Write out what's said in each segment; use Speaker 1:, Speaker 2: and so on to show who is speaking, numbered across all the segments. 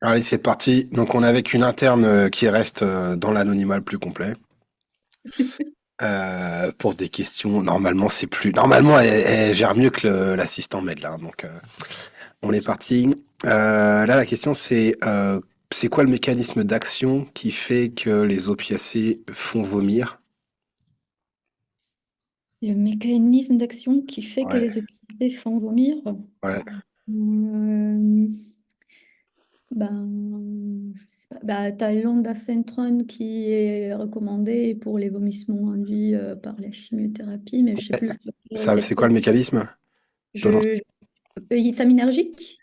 Speaker 1: Allez, c'est parti. Donc, on est avec une interne qui reste dans l'anonymat le plus complet. Pour des questions, normalement, c'est plus. Normalement, elle gère mieux que l'assistant med là. Donc, on est parti. Là, la question, c'est quoi le mécanisme d'action qui fait que les opiacés font vomir?
Speaker 2: Le mécanisme d'action qui fait que
Speaker 1: Ouais,
Speaker 2: les opiacés font vomir.
Speaker 1: ouais.
Speaker 2: Euh, je sais pas. T'as l'ondansetron qui est recommandé pour les vomissements induits par la chimiothérapie, mais je sais plus sur quel
Speaker 1: Ça, c'est quoi
Speaker 2: récepteur.
Speaker 1: le mécanisme? Donnant-
Speaker 2: Je, Histaminergique?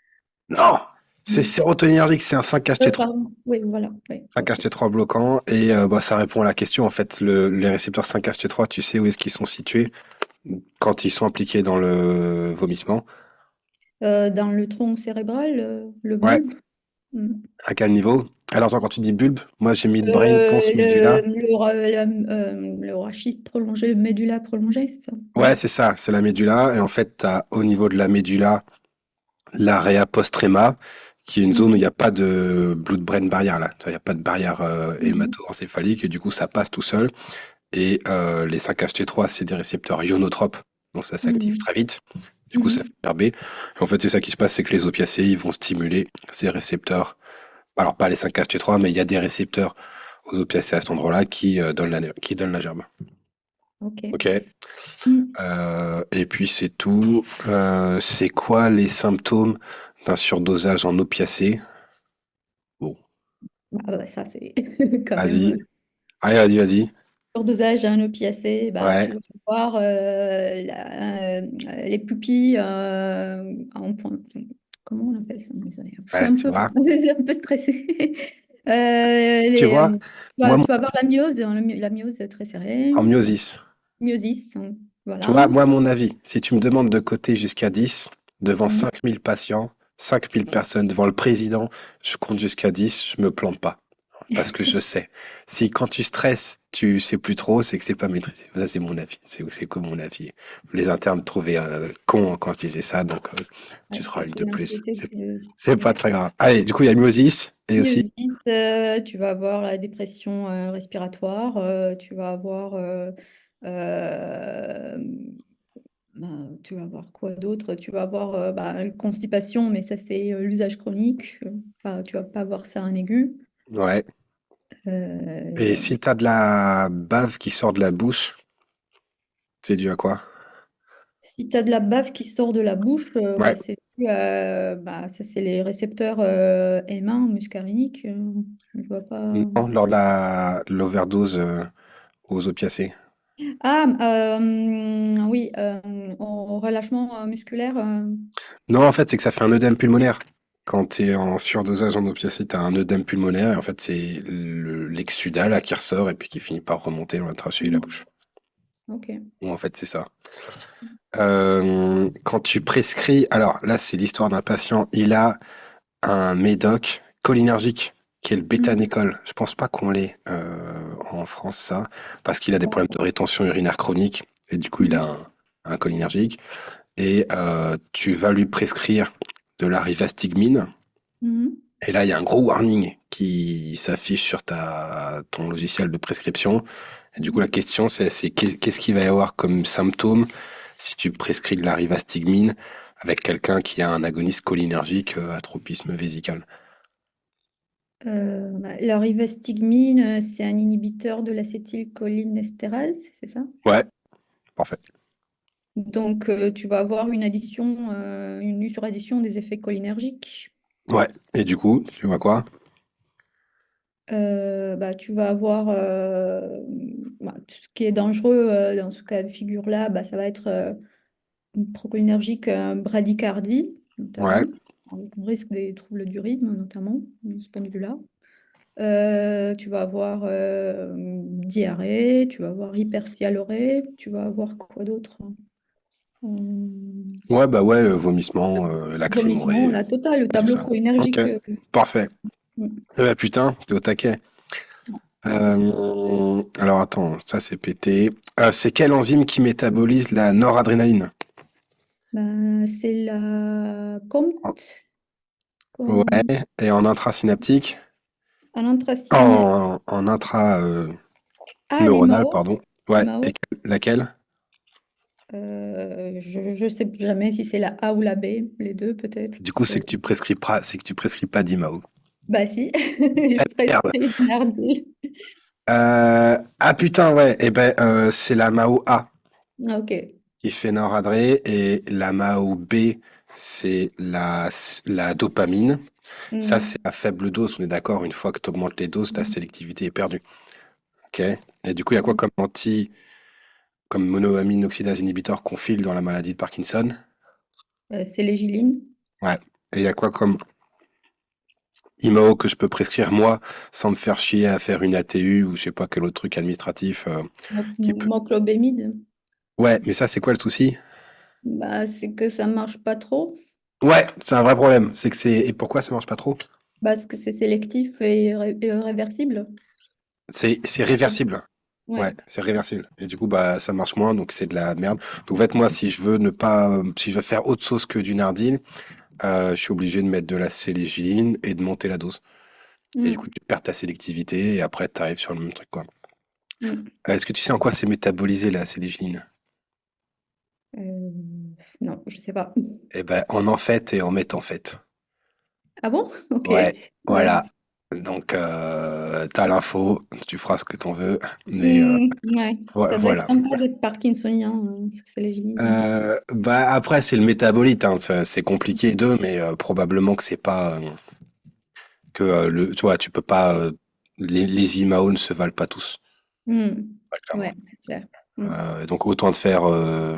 Speaker 1: Non! C'est
Speaker 2: Non.
Speaker 1: sérotoninergique, c'est un 5-HT3.
Speaker 2: Pardon. Oui, voilà. Oui, ok.
Speaker 1: 5-HT3 bloquant et bah, ça répond à la question en fait. Les récepteurs 5-HT3, tu sais où est-ce qu'ils sont situés quand ils sont impliqués dans le vomissement?
Speaker 2: Dans le tronc cérébral, le
Speaker 1: Ouais,
Speaker 2: bulbe. Mm.
Speaker 1: à quel niveau? Alors attends, quand tu dis bulbe, moi j'ai midbrain, pons, médula.
Speaker 2: Le rachis prolongé, le médula prolongé, c'est ça? Ouais.
Speaker 1: Ouais, c'est ça, c'est la médula. Et en fait, tu as au niveau de la médula l'area postrema, qui est une zone où il n'y
Speaker 2: Mhm.
Speaker 1: a pas de blood-brain barrière là. Il n'y a pas de barrière
Speaker 2: Mhm.
Speaker 1: hémato-encéphalique et du coup ça passe tout seul. Et les 5-HT3, c'est des récepteurs ionotropes, donc ça s'active
Speaker 2: Mhm.
Speaker 1: très vite. Du coup, ça fait
Speaker 2: Mhm.
Speaker 1: gerber. Et en fait, c'est ça qui se passe, c'est que les opiacés, ils vont stimuler ces récepteurs. Alors, pas les 5-HT3, mais il y a des récepteurs aux opiacés à cet endroit-là qui donnent la gerbe.
Speaker 2: Ok.
Speaker 1: Ok.
Speaker 2: Mhm.
Speaker 1: Et puis, c'est tout. C'est quoi les symptômes d'un surdosage en opiacés? Bon,
Speaker 2: Ça, c'est quand même
Speaker 1: vas-y. Allez, vas-y, vas-y.
Speaker 2: surdosage à un opiacé.
Speaker 1: Ouais,
Speaker 2: Tu vas voir les pupilles en point. Comment on appelle ça? Désolée, je suis
Speaker 1: ouais,
Speaker 2: un
Speaker 1: tu
Speaker 2: peu,
Speaker 1: vois.
Speaker 2: un peu stressée.
Speaker 1: Tu vois, moi,
Speaker 2: Tu vas voir la myose, la myose très serrée.
Speaker 1: en myosis.
Speaker 2: Myosis, hein,
Speaker 1: Tu vois,
Speaker 2: voilà.
Speaker 1: moi, mon avis, si tu me demandes de coter jusqu'à 10 devant
Speaker 2: Mm.
Speaker 1: 5000 patients, 5000 personnes, devant le président, je compte jusqu'à 10, je me plante pas. Parce que je sais. Si quand tu stresses, tu sais plus trop, c'est que c'est pas maîtrisé. Ça, c'est mon avis. C'est comme mon avis. Les internes me trouvaient con quand je disais ça, donc tu
Speaker 2: Ouais,
Speaker 1: seras
Speaker 2: ça,
Speaker 1: une
Speaker 2: c'est
Speaker 1: de plus.
Speaker 2: l'anxiété
Speaker 1: C'est pas très grave. Allez, du coup, il y a myosis et aussi.
Speaker 2: myosis, tu vas avoir la dépression respiratoire, tu vas avoir euh, tu vas avoir quoi d'autre? Tu vas avoir une constipation, mais ça c'est l'usage chronique. Tu vas pas avoir ça en aigu.
Speaker 1: Ouais. Et
Speaker 2: Euh,
Speaker 1: si t'as de la bave qui sort de la bouche, c'est dû à quoi?
Speaker 2: Si tu as de la bave qui sort de la bouche,
Speaker 1: Ouais.
Speaker 2: ça c'est les récepteurs M1 muscariniques. Je vois pas.
Speaker 1: Non, lors de de l'overdose aux opiacés.
Speaker 2: Ah, oui, au relâchement musculaire.
Speaker 1: Non, en fait, c'est que ça fait un œdème pulmonaire. Quand tu es en surdosage en opiacés, tu as un œdème pulmonaire et en fait, c'est l'exsudat là qui ressort et puis qui finit par remonter dans la trachée et la
Speaker 2: Hmm,
Speaker 1: bouche.
Speaker 2: ok.
Speaker 1: Bon, en fait, c'est ça. Quand tu prescris, alors là, c'est l'histoire d'un patient, il a un médoc cholinergique qui est le
Speaker 2: Hmm,
Speaker 1: bétanécol. Je pense pas qu'on l'ait en France, ça, parce qu'il a des problèmes de rétention urinaire chronique et du coup, il a
Speaker 2: hmm,
Speaker 1: un cholinergique. Et tu vas lui prescrire de la rivastigmine.
Speaker 2: hmm.
Speaker 1: Et là, il y a un gros warning qui s'affiche sur ton logiciel de prescription. Et du coup, la question, c'est qu'est-ce qu'il va y avoir comme symptôme si tu prescris de la rivastigmine avec quelqu'un qui a un agoniste cholinergique à tropisme vésical.
Speaker 2: La rivastigmine, c'est un inhibiteur de l'acétylcholinestérase, c'est ça?
Speaker 1: Ouais, parfait.
Speaker 2: Donc, tu vas avoir une addition, une suraddition des effets cholinergiques.
Speaker 1: Ouais. Et du coup, tu vois quoi?
Speaker 2: Tu vas avoir tout ce qui est dangereux dans ce cas de figure-là, ça va être une procholinergique bradycardie,
Speaker 1: Ouais.
Speaker 2: notamment, avec un risque des troubles du rythme, notamment, de ce point de vue-là. Tu vas avoir diarrhée, tu vas avoir hypersialorée, tu vas avoir quoi d'autre? Euh,
Speaker 1: Ouais, bah ouais, vomissement,
Speaker 2: Vomissement,
Speaker 1: lacrymoré,
Speaker 2: la totale, le
Speaker 1: tout
Speaker 2: tableau
Speaker 1: ça. Ok,
Speaker 2: cholinergique.
Speaker 1: parfait.
Speaker 2: Mm.
Speaker 1: Eh bah putain, t'es au taquet. Alors attends, ça c'est pété. C'est quelle enzyme qui métabolise la noradrénaline?
Speaker 2: C'est la
Speaker 1: Oh,
Speaker 2: COMT. Comme
Speaker 1: Ouais, et en intrasynaptique,
Speaker 2: un anthracine.
Speaker 1: en intra
Speaker 2: Ah,
Speaker 1: neuronal,
Speaker 2: l'IMAO.
Speaker 1: pardon. Ouais, et
Speaker 2: IMAO.
Speaker 1: laquelle?
Speaker 2: Je sais jamais si c'est la A ou la B, les deux peut-être.
Speaker 1: Du coup, c'est que tu prescris pas d'IMAO.
Speaker 2: Bah si, je
Speaker 1: Merde.
Speaker 2: prescris une Nardil.
Speaker 1: Ah putain, ouais, et ben c'est la MAO A
Speaker 2: Ah, ok.
Speaker 1: qui fait Noradré et la MAO B, c'est la dopamine. Ça, c'est
Speaker 2: Hmm.
Speaker 1: à faible dose, on est d'accord, une fois que tu augmentes les doses, la sélectivité est perdue. Ok. Et du coup, il y a quoi comme monoamine oxydase inhibiteur qu'on file dans la maladie de Parkinson?
Speaker 2: C'est les Gilines.
Speaker 1: Ouais. Et il y a quoi comme IMAO que je peux prescrire moi sans me faire chier à faire une ATU ou je sais pas quel autre truc administratif qui peut.
Speaker 2: Moclobémide.
Speaker 1: Ouais, mais ça, c'est quoi le souci?
Speaker 2: Bah, c'est que ça marche pas trop
Speaker 1: Ouais, c'est un vrai problème. C'est que c'est. Et pourquoi ça marche pas trop?
Speaker 2: parce que c'est sélectif et réversible.
Speaker 1: C'est réversible.
Speaker 2: Ouais.
Speaker 1: Ouais, c'est réversible. Et du coup, bah, ça marche moins, donc c'est de la merde. Donc, en fait, moi, si je veux ne pas, si je veux faire autre chose que du Nardil, je suis obligé de mettre de la sélégiline et de monter la dose. Et du coup,
Speaker 2: Hmm.
Speaker 1: tu perds ta sélectivité et après, tu arrives sur le même truc, quoi.
Speaker 2: Hmm.
Speaker 1: Est-ce que tu sais en quoi c'est métabolisé la sélégiline?
Speaker 2: Euh, non, je sais pas.
Speaker 1: Eh ben, en fait et en fait.
Speaker 2: Ah bon? Ok.
Speaker 1: Ouais,
Speaker 2: Ouais.
Speaker 1: voilà. Donc, t'as l'info, tu feras ce que t'en veux, mais
Speaker 2: Ouais. Ça doit être
Speaker 1: voilà.
Speaker 2: sympa d'être parkinsonien, parce que c'est les Gilines.
Speaker 1: Bah après c'est le métabolite, hein, c'est compliqué d'eux, mais probablement que c'est pas que le, tu vois, tu peux pas les IMAO ne se valent pas tous,
Speaker 2: Hmm.
Speaker 1: ouais, clairement.
Speaker 2: Ouais, c'est clair. Hmm.
Speaker 1: Donc autant de faire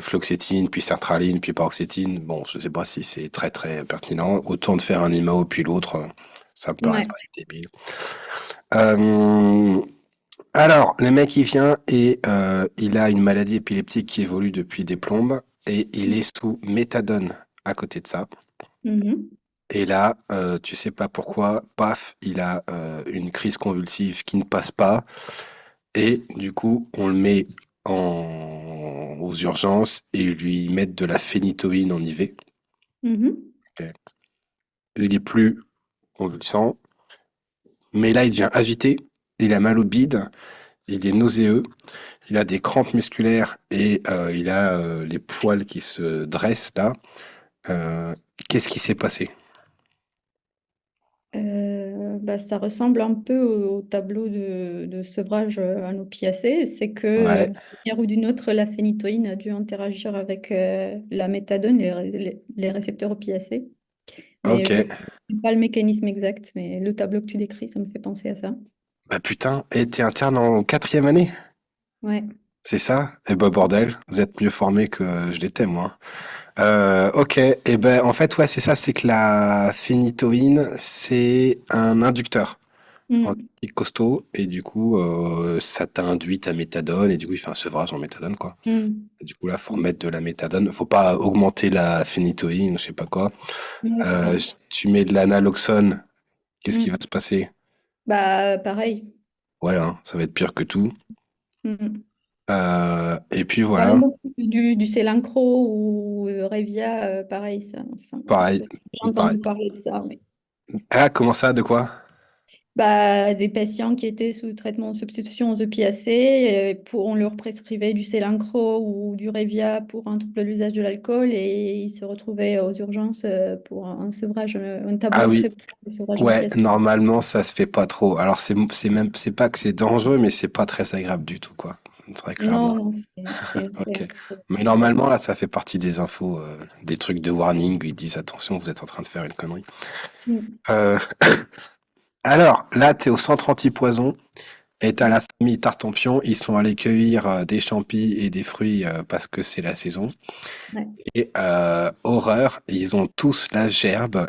Speaker 1: fluoxétine puis sertraline puis paroxétine, bon je sais pas si c'est très très pertinent, autant de faire un IMAO puis l'autre, ça me paraît
Speaker 2: Ouais.
Speaker 1: pas débile. Euh, alors le mec il vient et il a une maladie épileptique qui évolue depuis des plombes et il est sous méthadone à côté de ça.
Speaker 2: Mhm.
Speaker 1: Et là, tu sais pas pourquoi, paf, il a une crise convulsive qui ne passe pas. Et du coup, on le met aux urgences et ils lui mettent de la phénitoïne en IV.
Speaker 2: Mhm.
Speaker 1: Ok. Il est plus convulsant, mais là, il devient agité, il a mal au bide, il est nauséeux, il a des crampes musculaires et il a les poils qui se dressent là. Euh, Qu'est-ce qui s'est passé?
Speaker 2: Bah, ça ressemble un peu au tableau de sevrage en opiacé. C'est que,
Speaker 1: Ouais,
Speaker 2: d'une manière ou d'une autre, la phénitoïne a dû interagir avec la méthadone, les récepteurs opiacés. Mais
Speaker 1: ok.
Speaker 2: je ne sais pas le mécanisme exact, mais le tableau que tu décris, ça me fait penser à ça.
Speaker 1: Bah putain, et t'es interne en quatrième année?
Speaker 2: Ouais.
Speaker 1: C'est ça? Eh ben bordel, vous êtes mieux formé que je l'étais moi. Ok, et ben en fait ouais c'est ça, c'est que la phénitoïne c'est un inducteur
Speaker 2: Mm.
Speaker 1: anti costaud et du coup ça t'induit ta méthadone et du coup il fait un sevrage en méthadone quoi.
Speaker 2: Mm.
Speaker 1: Et du coup là faut remettre de la méthadone, faut pas augmenter la phénitoïne, je sais pas quoi.
Speaker 2: Ouais, c'est ça.
Speaker 1: Tu mets de l'analoxone, qu'est-ce qui va
Speaker 2: Mm.
Speaker 1: se passer?
Speaker 2: Bah, pareil.
Speaker 1: Ouais, hein, ça va être pire que tout.
Speaker 2: Mm.
Speaker 1: Et puis voilà,
Speaker 2: Parlons du Celincro ou Revia, pareil,
Speaker 1: pareil,
Speaker 2: j'ai
Speaker 1: pareil.
Speaker 2: entendu parler de ça.
Speaker 1: Ah comment ça, de quoi?
Speaker 2: Bah, des patients qui étaient sous traitement de substitution aux opiacés, on leur prescrivait du Celincro ou du Revia pour un trouble de l'usage de l'alcool et ils se retrouvaient aux urgences pour un sevrage, un
Speaker 1: Ah
Speaker 2: tableau
Speaker 1: oui,
Speaker 2: très précis de sevrage en
Speaker 1: ouais,
Speaker 2: opiacés.
Speaker 1: normalement ça se fait pas trop. Alors c'est pas que c'est dangereux, mais c'est pas très agréable du tout, quoi. Très clairement.
Speaker 2: Non, non,
Speaker 1: Ok.
Speaker 2: c'est
Speaker 1: Mais
Speaker 2: désagréable.
Speaker 1: normalement là, ça fait partie des infos, des trucs de warning où ils disent attention, vous êtes en train de faire une connerie.
Speaker 2: Mm.
Speaker 1: Euh, alors là, t'es au centre antipoison. Et t'as la
Speaker 2: Ouais.
Speaker 1: famille Tartampion, ils sont allés cueillir des champis et des fruits parce que c'est la saison.
Speaker 2: Ouais.
Speaker 1: Et horreur, ils ont tous la gerbe,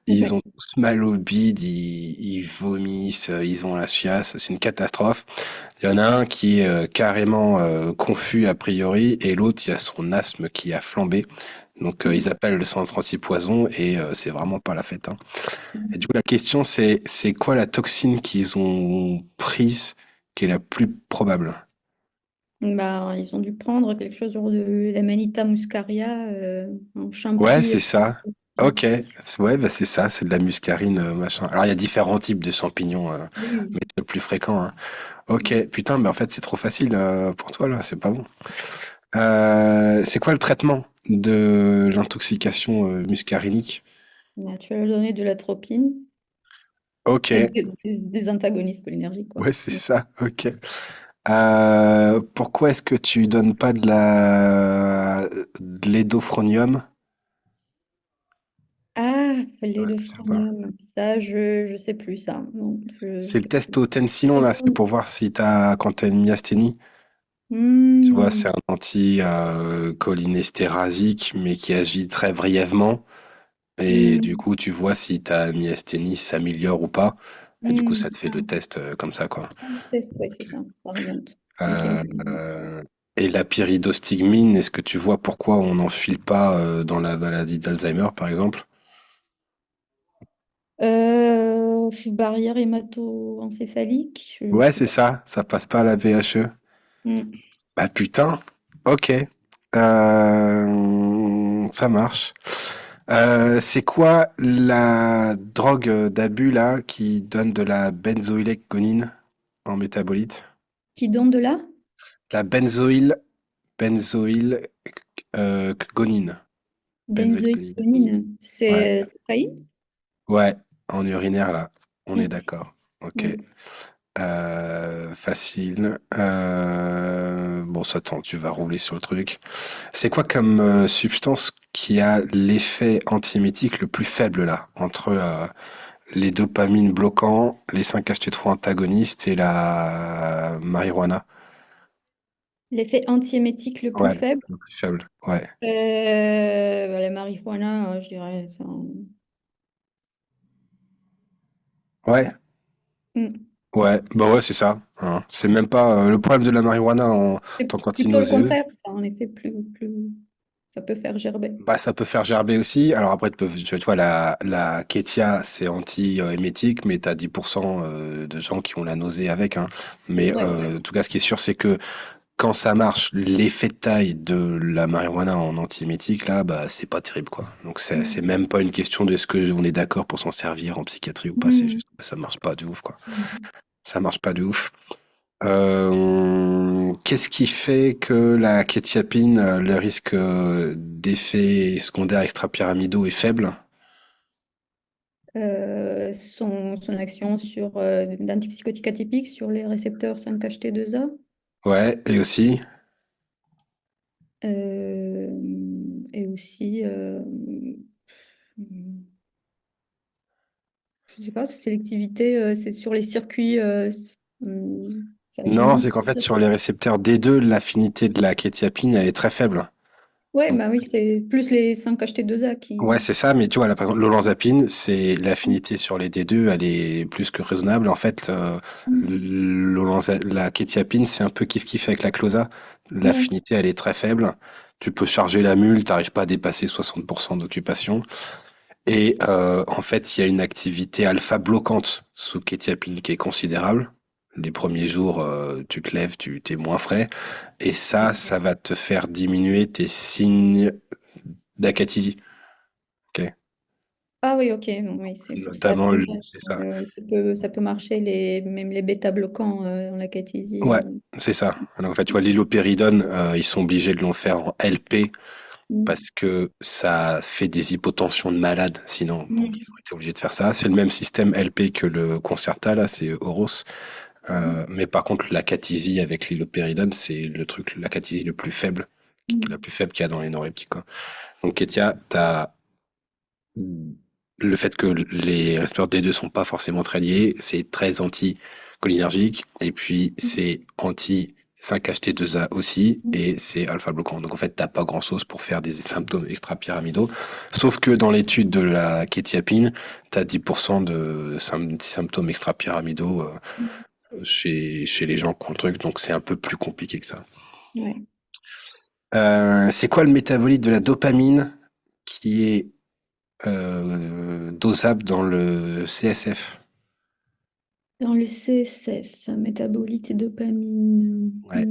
Speaker 1: ils
Speaker 2: Ouais.
Speaker 1: ont tous mal au bide, ils vomissent, ils ont la chiasse, c'est une catastrophe. Il y en a un qui est carrément confus a priori, et l'autre, il y a son asthme qui a flambé. Donc ils
Speaker 2: Mm.
Speaker 1: appellent le centre anti-poison et c'est vraiment pas la fête, hein. Et du coup, la question c'est quoi la toxine qu'ils ont prise qui est la plus probable?
Speaker 2: Bah, ils ont dû prendre quelque chose genre de l'Amanita muscaria, un
Speaker 1: Ouais,
Speaker 2: champi
Speaker 1: c'est ça. Ok, ouais, bah c'est ça, c'est de la muscarine, machin. Alors il y a différents types de champignons, mais
Speaker 2: Oui.
Speaker 1: c'est le plus fréquent, hein. Ok, putain, mais en fait c'est trop facile pour toi là, c'est pas bon. C'est quoi le traitement de l'intoxication muscarinique?
Speaker 2: Tu vas leur donner de l'atropine,
Speaker 1: Ok,
Speaker 2: des antagonistes cholinergiques, quoi.
Speaker 1: ouais, c'est ça, ok. Pourquoi est-ce que tu donnes pas de l'édophronium?
Speaker 2: Ah,
Speaker 1: Ouais, je sais pas.
Speaker 2: l'idofranium. Ça, je sais plus ça. Non, je
Speaker 1: C'est le
Speaker 2: sais
Speaker 1: test
Speaker 2: plus.
Speaker 1: au tensilon là, c'est pour voir si quand t'as une myasthénie. Tu vois,
Speaker 2: Hmm,
Speaker 1: c'est un cholinésterasique, mais qui agit très brièvement. Et du
Speaker 2: hmm,
Speaker 1: coup, tu vois si ta myasthénie s'améliore ou pas. Et du coup, ça te fait le
Speaker 2: ça.
Speaker 1: test comme ça, quoi.
Speaker 2: Test, ouais, c'est ça. Ça remonte. Cinquième
Speaker 1: Euh,
Speaker 2: élément.
Speaker 1: et la pyridostigmine, est-ce que tu vois pourquoi on n'en file pas dans la maladie d'Alzheimer, par exemple?
Speaker 2: Barrière hémato-encéphalique, je
Speaker 1: Ouais,
Speaker 2: sais
Speaker 1: c'est
Speaker 2: pas.
Speaker 1: ça, ça passe pas à la VHE.
Speaker 2: Hmm.
Speaker 1: Bah putain, ok. Ça marche. C'est quoi la drogue d'abus là qui donne de la benzoylgéconine en métabolite?
Speaker 2: Qui donne de là?
Speaker 1: La benzoylgonine. Benzoylgonine.
Speaker 2: Benzoïlconine.
Speaker 1: Ouais,
Speaker 2: C'est cocaïne?
Speaker 1: ouais, en urinaire là. On est
Speaker 2: Hmm,
Speaker 1: d'accord. Ok.
Speaker 2: hmm.
Speaker 1: Facile. Bon, ça attends, tu vas rouler sur le truc. C'est quoi comme substance qui a l'effet antiémétique le plus faible là, entre les dopamines bloquants, les 5-HT3 antagonistes et la marijuana?
Speaker 2: L'effet antiémétique le plus
Speaker 1: Ouais,
Speaker 2: faible?
Speaker 1: le plus faible. Ouais.
Speaker 2: La marijuana, je dirais ça.
Speaker 1: Ouais,
Speaker 2: Hmm.
Speaker 1: ouais, bah ouais, c'est ça, hein. C'est même pas le problème de la marijuana en
Speaker 2: C'est
Speaker 1: tant
Speaker 2: plutôt le
Speaker 1: qu'anti-nauséeux.
Speaker 2: contraire, ça, en effet, ça peut faire gerber.
Speaker 1: Bah, ça peut faire gerber aussi. Alors après, tu vois, la Ketia, c'est anti-émétique, mais tu as 10% de gens qui ont la nausée avec, hein. Mais
Speaker 2: Ouais.
Speaker 1: en tout cas, ce qui est sûr, c'est que quand ça marche, l'effet de taille de la marijuana en anti-émétique, là, bah, c'est pas terrible, quoi. Donc c'est
Speaker 2: Hmm.
Speaker 1: même pas une question de ce que on est d'accord pour s'en servir en psychiatrie ou pas, c'est
Speaker 2: Hmm.
Speaker 1: juste que ça marche pas de ouf, quoi.
Speaker 2: Hmm.
Speaker 1: Ça marche pas de ouf. Qu'est-ce qui fait que la kétiapine, le risque d'effets secondaires extrapyramidaux est faible?
Speaker 2: Son action sur d'antipsychotique atypique sur les récepteurs 5-HT2A.
Speaker 1: Ouais, et aussi,
Speaker 2: euh, et aussi, je sais pas, sélectivité, c'est sur les circuits, ça agit
Speaker 1: non,
Speaker 2: moins
Speaker 1: c'est
Speaker 2: sur
Speaker 1: qu'en
Speaker 2: les
Speaker 1: fait, sur
Speaker 2: circuits.
Speaker 1: les récepteurs D2, l'affinité de la kétiapine, elle est très faible.
Speaker 2: Ouais,
Speaker 1: Donc,
Speaker 2: bah oui, c'est plus les 5-HT2A
Speaker 1: ouais,
Speaker 2: qui.
Speaker 1: c'est ça, mais tu vois, là, par exemple, l'olanzapine, c'est l'affinité sur les D2, elle est plus que raisonnable. En fait, la kétiapine, c'est un peu kiff-kiff avec la cloza.
Speaker 2: Ouais.
Speaker 1: L'affinité, elle est très faible. Tu peux charger la mule, t'arrives pas à dépasser 60% d'occupation. Et en fait, il y a une activité alpha bloquante sous kétiapine qui est considérable. Les premiers jours, tu te lèves, tu t'es moins frais. Et ça va te faire diminuer tes signes d'acathisie. Ok.
Speaker 2: Ah oui, ok, bon, oui, c'est pour ça
Speaker 1: Notamment,
Speaker 2: que
Speaker 1: c'est ça.
Speaker 2: ça peut marcher, même les bêta-bloquants dans la cathésie.
Speaker 1: Ouais, c'est ça. Alors, en fait, tu vois, l'hylopéridone, ils sont obligés de l'en faire en LP
Speaker 2: Mm.
Speaker 1: parce que ça fait des hypotensions de malade. Sinon, donc, ils
Speaker 2: Mm.
Speaker 1: ont été obligés de faire ça. C'est le même système LP que le Concerta, là, c'est Oros. Mais par contre, la cathésie avec l'hylopéridone, c'est la cathésie le plus faible, la
Speaker 2: Mm.
Speaker 1: plus faible qu'il y a dans les neuroleptiques, quoi. Donc, Ketia, t'as le fait que les récepteurs D2 sont pas forcément très liés, c'est très anticholinergique, et puis c'est anti 5-HT2A aussi,
Speaker 2: Mm.
Speaker 1: et c'est alpha bloquant. Donc en fait, t'as pas grand chose pour faire des symptômes extra-pyramidaux, sauf que dans l'étude de la kétiapine, t'as 10% de symptômes extra-pyramidaux chez les gens qui ont le truc, donc c'est un peu plus compliqué que ça.
Speaker 2: Ouais.
Speaker 1: C'est quoi le métabolite de la dopamine qui est dosable dans le CSF?
Speaker 2: Dans le CSF, métabolite et dopamine.
Speaker 1: Ouais.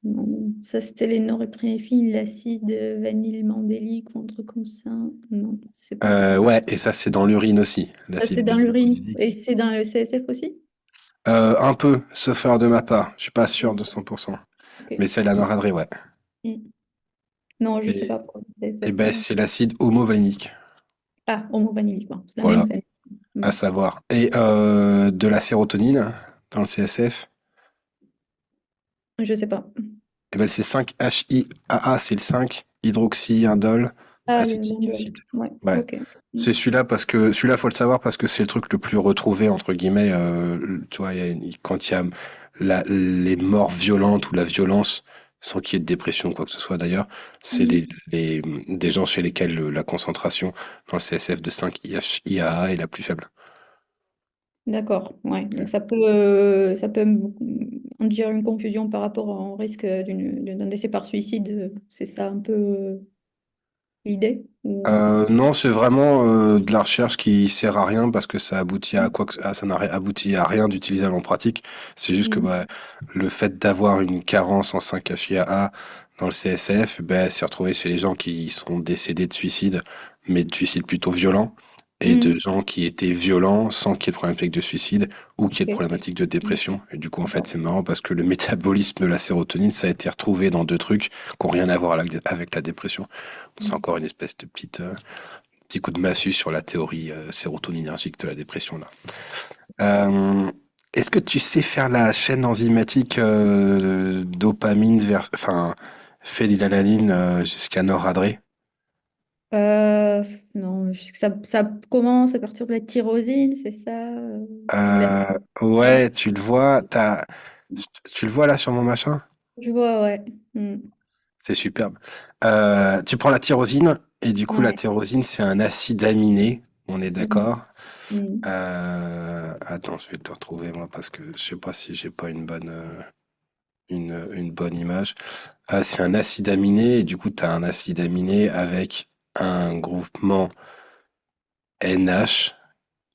Speaker 2: Non, ça c'était les norépinéphrine, l'acide vanillemandélique ou un truc comme ça. Non, c'est pas ça.
Speaker 1: Ouais, et ça, c'est dans l'urine aussi,
Speaker 2: Ça c'est
Speaker 1: l'acide
Speaker 2: dans l'urine
Speaker 1: bénylolique.
Speaker 2: et c'est dans le CSF aussi?
Speaker 1: Un peu, sauf erreur de ma part. Je suis pas sûr
Speaker 2: Mm.
Speaker 1: de 100%.
Speaker 2: Ok.
Speaker 1: Mais c'est la
Speaker 2: Mm.
Speaker 1: noradrée, ouais.
Speaker 2: Mm. Non, je sais
Speaker 1: Et,
Speaker 2: pas pour le
Speaker 1: et
Speaker 2: CSF.
Speaker 1: ben, c'est l'acide homovalinique.
Speaker 2: Ah, homo-vanillique, bon, c'est la même
Speaker 1: Voilà,
Speaker 2: famille. Mm.
Speaker 1: à savoir. Et de la sérotonine dans le CSF,
Speaker 2: Je sais pas.
Speaker 1: et ben, c'est 5-HIAA, c'est le 5-hydroxyindole
Speaker 2: Ah, le
Speaker 1: acétique
Speaker 2: l'indole.
Speaker 1: acide.
Speaker 2: Ouais,
Speaker 1: Ouais.
Speaker 2: ok. Mm.
Speaker 1: C'est celui-là parce que celui-là, faut le savoir parce que c'est le truc le plus retrouvé entre guillemets. Tu vois, quand il y a les morts violentes ou la violence, sans qu'il y ait de dépression ou quoi que ce soit d'ailleurs, c'est
Speaker 2: Mhm.
Speaker 1: des gens chez lesquels la concentration dans le CSF de 5-IAA est la plus faible.
Speaker 2: D'accord, ouais. Donc ça peut induire une confusion par rapport au risque d'un décès par suicide. C'est ça un peu l'idée? Ou...
Speaker 1: Non, c'est vraiment de la recherche qui sert à rien parce que ça aboutit à
Speaker 2: Mm.
Speaker 1: quoi ça n'a abouti à rien d'utilisable en pratique. C'est juste que
Speaker 2: Mm.
Speaker 1: bah, le fait d'avoir une carence en 5-HIAA dans le CSF, ben, c'est retrouvé chez les gens qui sont décédés de suicide, mais de suicide plutôt violent, et de
Speaker 2: Mm.
Speaker 1: gens qui étaient violents sans qu'il y ait de problématique de suicide ou qu'il y ait de
Speaker 2: Ok.
Speaker 1: problématique de
Speaker 2: Mm.
Speaker 1: dépression. Et du coup, en fait,
Speaker 2: D'accord.
Speaker 1: c'est marrant parce que le métabolisme de la sérotonine, ça a été retrouvé dans deux trucs qui n'ont rien à voir avec la dépression. C'est
Speaker 2: Mm.
Speaker 1: encore une espèce de petit coup de massue sur la théorie sérotoninergique de la dépression là. Euh, Est-ce que tu sais faire la chaîne enzymatique dopamine vers, enfin, phénylalanine jusqu'à noradré?
Speaker 2: Euh, non, ça commence à partir de la tyrosine, c'est ça? Ou la...
Speaker 1: Ouais, tu le vois, tu le vois là sur mon machin?
Speaker 2: Je vois, ouais. Mm.
Speaker 1: C'est superbe. Tu prends la tyrosine et du coup la
Speaker 2: Ouais.
Speaker 1: tyrosine c'est un acide aminé, on est
Speaker 2: Mhm.
Speaker 1: d'accord?
Speaker 2: Mm.
Speaker 1: Attends, je vais te retrouver moi parce que je sais pas si j'ai pas une bonne image. C'est un acide aminé, et du coup, tu as un acide aminé avec un groupement NH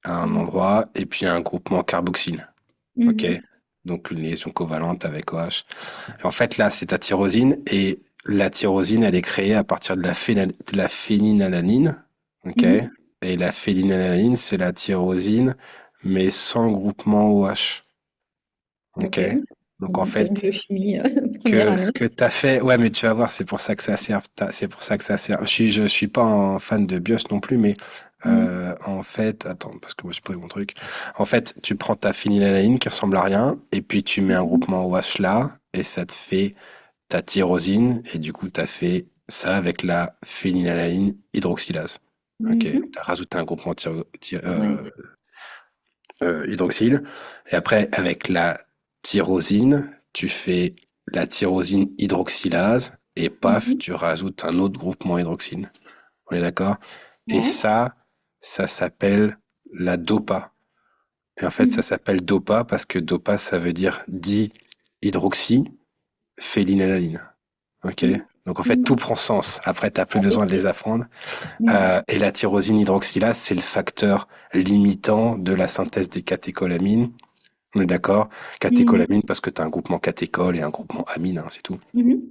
Speaker 1: à un
Speaker 2: Mm.
Speaker 1: endroit, et puis un groupement carboxyle. OK?
Speaker 2: Mhm.
Speaker 1: Donc, une liaison covalente avec OH. Et en fait, là, c'est ta tyrosine, et la tyrosine, elle est créée à partir de la phénylalanine. OK?
Speaker 2: Mhm.
Speaker 1: Et la phénylalanine, c'est la tyrosine, mais sans groupement OH. OK?
Speaker 2: Ok.
Speaker 1: Donc, en
Speaker 2: Donc,
Speaker 1: fait,
Speaker 2: biochimie, première
Speaker 1: que
Speaker 2: année.
Speaker 1: ce que tu as fait, ouais, mais tu vas voir, c'est pour ça que ça sert. C'est pour ça que ça sert. Je suis pas un fan de BIOS non plus, mais
Speaker 2: Mm.
Speaker 1: en fait, attends, parce que moi, j'ai pas eu mon truc. En fait, tu prends ta phénylalanine qui ressemble à rien, et puis tu mets un
Speaker 2: Mhm.
Speaker 1: groupement OH là, et ça te fait ta tyrosine, et du coup, tu as fait ça avec la phénylalanine hydroxylase. Ok, tu
Speaker 2: Mhm.
Speaker 1: as rajouté un groupement
Speaker 2: Ouais.
Speaker 1: hydroxyle. Et après, avec la tyrosine, tu fais la tyrosine hydroxylase et paf,
Speaker 2: Mhm.
Speaker 1: tu rajoutes un autre groupement hydroxyle. On est d'accord? Et
Speaker 2: Ouais.
Speaker 1: ça s'appelle la DOPA. Et en fait, ça
Speaker 2: Mhm.
Speaker 1: s'appelle DOPA parce que DOPA, ça veut dire dihydroxyphénylalanine. Ok? Donc en fait, tout
Speaker 2: Mhm.
Speaker 1: prend sens. Après, tu n'as plus
Speaker 2: Ah,
Speaker 1: besoin de les
Speaker 2: ok.
Speaker 1: apprendre.
Speaker 2: Mm.
Speaker 1: Et la tyrosine hydroxylase, c'est le facteur limitant de la synthèse des catécholamines. On est d'accord?
Speaker 2: Mhm.
Speaker 1: Catécholamine parce que tu as un groupement catéchol et un groupement amine, hein, c'est tout.
Speaker 2: Mhm.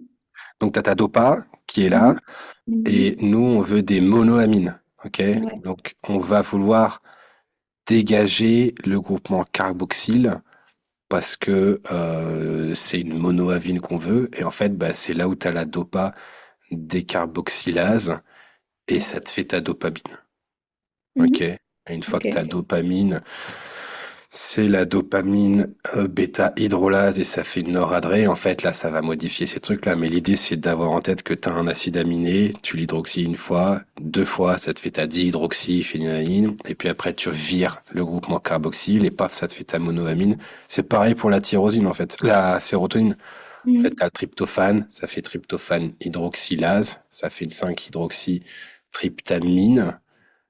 Speaker 1: Donc tu as ta dopa qui est là
Speaker 2: Mhm. Mhm.
Speaker 1: et nous on veut des monoamines. Ok?
Speaker 2: Ouais.
Speaker 1: Donc on va vouloir dégager le groupement carboxyle parce que c'est une monoamine qu'on veut et en fait bah, c'est là où tu as la dopa décarboxylase et ça te
Speaker 2: Yes.
Speaker 1: fait ta dopamine. Ok?
Speaker 2: Mhm.
Speaker 1: Et une fois que
Speaker 2: Ok.
Speaker 1: tu as dopamine, c'est la dopamine bêta hydrolase et ça fait une noradrée. En fait, là, ça va modifier ces trucs-là. Mais l'idée, c'est d'avoir en tête que tu as un acide aminé, tu l'hydroxyes une fois, deux fois, ça te fait ta dihydroxyphénylalanine. Et puis après, tu vires le groupement carboxyle et paf, ça te fait ta monoamine. C'est pareil pour la tyrosine, en fait. La sérotonine. En fait, tu as
Speaker 2: Mhm.
Speaker 1: le tryptophane, ça fait tryptophane hydroxylase, ça fait une 5-hydroxytryptamine.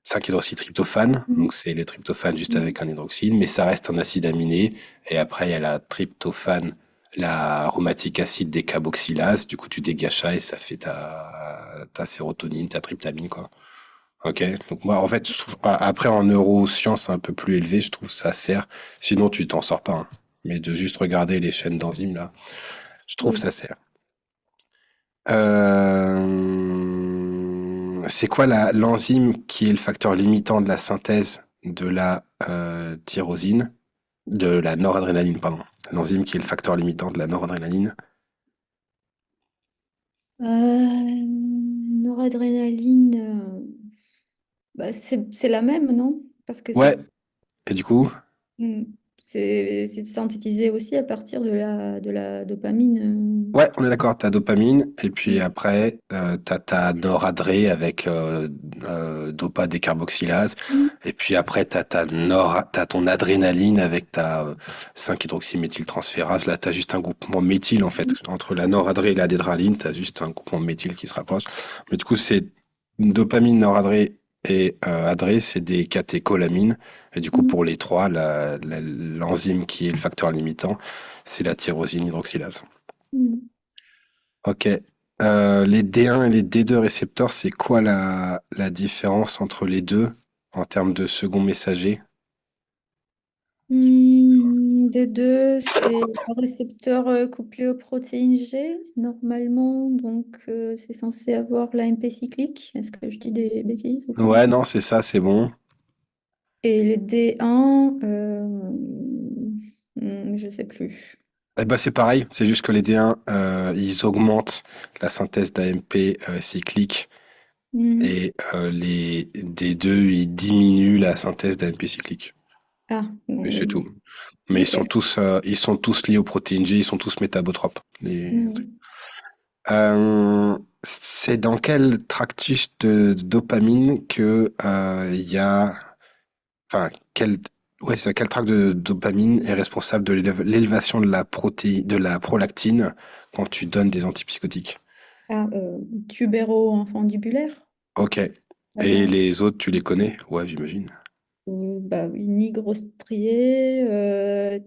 Speaker 1: 5-hydroxytryptophane, donc
Speaker 2: Mhm.
Speaker 1: c'est le tryptophane juste
Speaker 2: Mhm.
Speaker 1: avec un hydroxyle, mais ça reste un acide aminé. Et après, il y a la tryptophane, la aromatique acide décarboxylase. Du coup, tu dégages ça et ça fait ta sérotonine, ta tryptamine, quoi. Ok. Donc moi, en fait, après en neurosciences un peu plus élevées, je trouve que ça sert. Sinon, tu t'en sors pas, hein. Mais de juste regarder les chaînes d'enzymes là, je trouve que
Speaker 2: Oui.
Speaker 1: ça sert. C'est quoi l'enzyme qui est le facteur limitant de la synthèse de la tyrosine, de la noradrénaline, pardon. L'enzyme qui est le facteur limitant de la noradrénaline.
Speaker 2: Noradrénaline, bah, c'est la même, non? Parce que
Speaker 1: Ouais. Et du coup,
Speaker 2: mm, c'est synthétisé aussi à partir de la dopamine.
Speaker 1: ouais, on est d'accord, t'as dopamine, et puis
Speaker 2: Mm.
Speaker 1: après, t'as ta noradré avec dopa décarboxylase,
Speaker 2: Mm.
Speaker 1: et puis après, t'as ton adrénaline avec ta 5-hydroxyméthyltransférase. Là, t'as juste un groupement méthyle, en fait. Entre la noradré et l'adrénaline, t'as juste un groupement méthyle qui se rapproche. Mais du coup, c'est dopamine, noradré et adré, c'est des catécholamines. Et du coup,
Speaker 2: Mm.
Speaker 1: pour les trois, l'enzyme qui est le facteur limitant, c'est la tyrosine hydroxylase.
Speaker 2: Mm.
Speaker 1: Ok. Les D1 et les D2 récepteurs, c'est quoi la différence entre les deux en termes de second messager?
Speaker 2: Des deux, c'est un récepteur couplé aux protéines G, normalement, donc c'est censé avoir l'AMP cyclique. Est-ce que je dis des bêtises ou pas?
Speaker 1: Ouais, non, c'est ça, c'est bon.
Speaker 2: Et les D1, je sais plus.
Speaker 1: Eh ben, c'est pareil, c'est juste que les D1, ils augmentent la synthèse d'AMP cyclique
Speaker 2: Hmm.
Speaker 1: et les D2, ils diminuent la synthèse d'AMP cyclique.
Speaker 2: Ah,
Speaker 1: Et c'est tout. Mais
Speaker 2: ok.
Speaker 1: ils sont tous liés aux protéines G, ils sont tous métabotropes.
Speaker 2: Hmm.
Speaker 1: C'est dans quel tractus de dopamine que il y a, enfin, ouais, c'est quel tract de dopamine est responsable de l'élévation de la de la prolactine quand tu donnes des antipsychotiques?
Speaker 2: Ah, tubéro-infundibulaire,
Speaker 1: Ok. Et
Speaker 2: avant.
Speaker 1: les autres, tu les connais? Ouais, j'imagine.
Speaker 2: Bah oui, nigrostrié,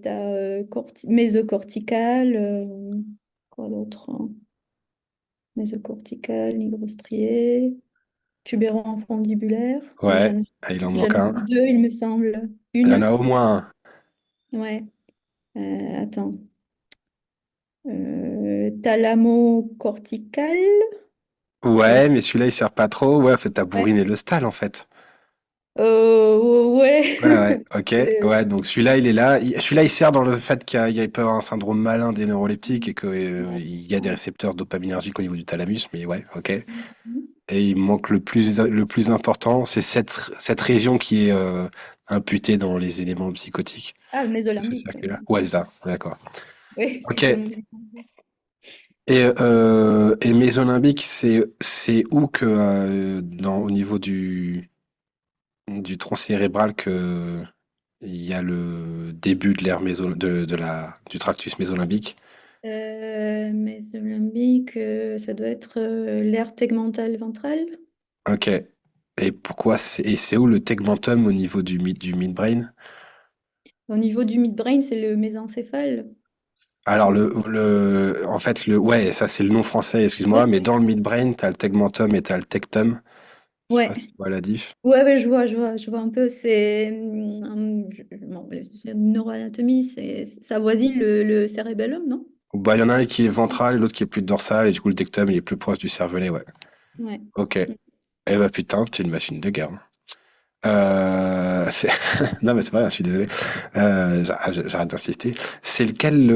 Speaker 2: t'as mésocortical, quoi d'autre, hein? Mésocortical, nigrostrié, tubéro-infundibulaire. Oui,
Speaker 1: Ouais, ah, il en
Speaker 2: j'en
Speaker 1: manque
Speaker 2: ai
Speaker 1: un.
Speaker 2: vu deux, il me semble.
Speaker 1: Il y en
Speaker 2: Une,
Speaker 1: a au moins un.
Speaker 2: ouais. Attends. Thalamo-cortical. Euh,
Speaker 1: Ouais, mais celui-là, il sert pas trop. Ouais, en fait, t'as
Speaker 2: ouais.
Speaker 1: bourriné le stal, en fait.
Speaker 2: Ouais.
Speaker 1: Ouais, ouais, ok. Ouais, donc celui-là, il est là. Celui-là, il sert dans le fait qu'il peut y avoir un syndrome malin des neuroleptiques et qu'il y a des récepteurs dopaminergiques au niveau du thalamus, mais ouais, ok. Et il manque le plus important, c'est cette région qui est imputée dans les éléments psychotiques
Speaker 2: Ah, le
Speaker 1: de ce
Speaker 2: mésolimbique.
Speaker 1: circuit-là. Ouais, c'est ça, d'accord.
Speaker 2: Oui,
Speaker 1: Ok.
Speaker 2: c'était mon.
Speaker 1: Et mésolimbique, c'est où que au niveau du tronc cérébral que il y a le début de l'ère du tractus mésolimbique.
Speaker 2: Mésolimbique, ça doit être l'aire tegmentale ventrale.
Speaker 1: Ok. Et c'est où le tegmentum au niveau du midbrain?
Speaker 2: Au niveau du midbrain, c'est le mésencéphale.
Speaker 1: Alors en fait ouais, ça c'est le nom français, excuse-moi, mais
Speaker 2: Ouais.
Speaker 1: dans le midbrain, t'as le tegmentum et t'as le tectum. Je sais pas
Speaker 2: Ouais.
Speaker 1: si tu vois la diff.
Speaker 2: Ouais, ouais, je vois un peu. C'est bon, c'est une neuroanatomie, ça avoisine le cérébellum, non?
Speaker 1: Bah, il y en a un qui est ventral et l'autre qui est plus dorsal, et du coup le tectum il est plus proche du cervelet, ouais.
Speaker 2: Ouais.
Speaker 1: Ok. Eh bah putain, t'es une machine de guerre. Non, mais c'est vrai, je suis désolé. J'arrête d'insister. C'est lequel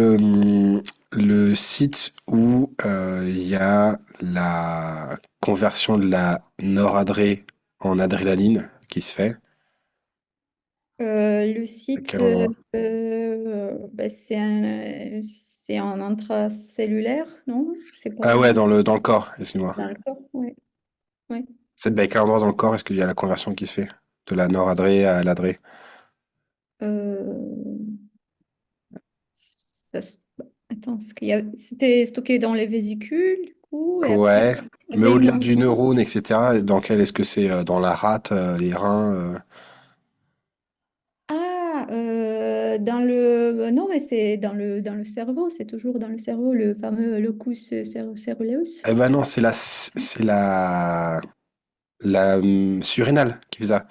Speaker 1: le site où il y a la conversion de la noradré en adrénaline qui se fait?
Speaker 2: Le
Speaker 1: À
Speaker 2: site,
Speaker 1: quel endroit?
Speaker 2: bah, c'est en intracellulaire, non? C'est pas
Speaker 1: Ah ouais, dans le corps, excuse-moi.
Speaker 2: dans le corps, ouais. Ouais.
Speaker 1: C'est à quel endroit dans le corps est-ce qu'il y a la conversion qui se fait? De la noradré à l'adré?
Speaker 2: Euh, Attends, c'était stocké dans les vésicules, du coup, et après,
Speaker 1: Ouais,
Speaker 2: il y
Speaker 1: mais
Speaker 2: avait une
Speaker 1: au-delà du
Speaker 2: enzyme.
Speaker 1: neurone, etc., dans quel est-ce que c'est dans la rate, les reins
Speaker 2: Ah, dans le... Non, mais c'est dans le cerveau, c'est toujours dans le cerveau, le fameux locus ceruleus.
Speaker 1: Eh ben non, c'est la la surrénale qui fait ça.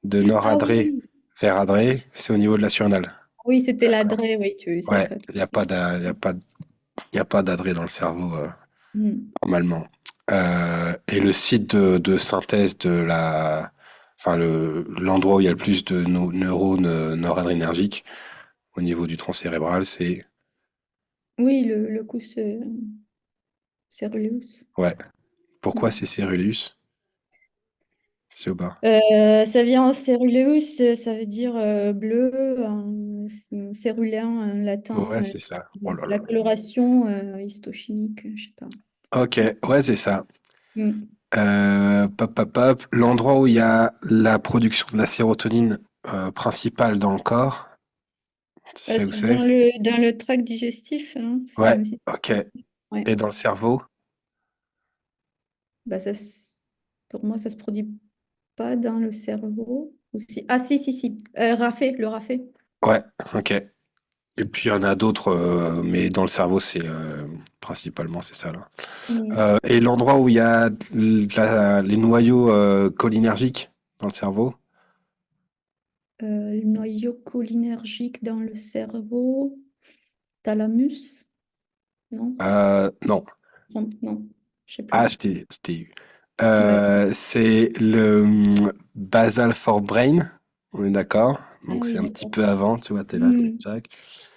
Speaker 1: De
Speaker 2: Ah
Speaker 1: noradré
Speaker 2: oui,
Speaker 1: vers adré, c'est au niveau de la surrénale.
Speaker 2: oui, c'était
Speaker 1: D'accord.
Speaker 2: l'adresse, oui, c'est
Speaker 1: Ouais,
Speaker 2: vrai.
Speaker 1: il n'y a pas y a pas d'adré dans le cerveau,
Speaker 2: Mm.
Speaker 1: normalement. Et le site de synthèse de enfin, l'endroit où il y a le plus de neurones noradrénergiques au niveau du tronc cérébral, c'est,
Speaker 2: Oui, le cous ceruleus.
Speaker 1: ouais. Pourquoi
Speaker 2: Mm.
Speaker 1: c'est Cérulus? C'est au bas.
Speaker 2: Ça vient en ceruleus, ça veut dire bleu, cérulin en
Speaker 1: Ouais,
Speaker 2: latin.
Speaker 1: c'est ça. Oh là
Speaker 2: C'est
Speaker 1: là.
Speaker 2: la coloration histochimique, je sais pas.
Speaker 1: Ok, ouais, c'est ça.
Speaker 2: Mm.
Speaker 1: Pop, pop, pop. L'endroit où il y a la production de la sérotonine principale dans le corps, tu sais où
Speaker 2: C'est
Speaker 1: c'est?
Speaker 2: dans le tract digestif, hein, c'est dans
Speaker 1: Ouais,
Speaker 2: le système
Speaker 1: ok.
Speaker 2: digestif. Ouais.
Speaker 1: Et dans le cerveau?
Speaker 2: Bah, pour moi, ça se produit pas dans le cerveau. Ah, si, si, si. Le rafé.
Speaker 1: Ouais, ok. Et puis il y en a d'autres, mais dans le cerveau, c'est principalement c'est ça là.
Speaker 2: Mm.
Speaker 1: Et l'endroit où il y a les noyaux cholinergiques dans le cerveau?
Speaker 2: Le noyau cholinergique dans le cerveau. Thalamus? Non?
Speaker 1: Non.
Speaker 2: Non, non, je sais
Speaker 1: Ah,
Speaker 2: plus.
Speaker 1: je t'ai eu.
Speaker 2: Tu m'as...
Speaker 1: C'est le basal forebrain, on est d'accord?
Speaker 2: Ah
Speaker 1: Donc
Speaker 2: oui,
Speaker 1: c'est un petit
Speaker 2: d'accord.
Speaker 1: peu avant, tu vois, t'es là, t'es
Speaker 2: Mm.
Speaker 1: Jack.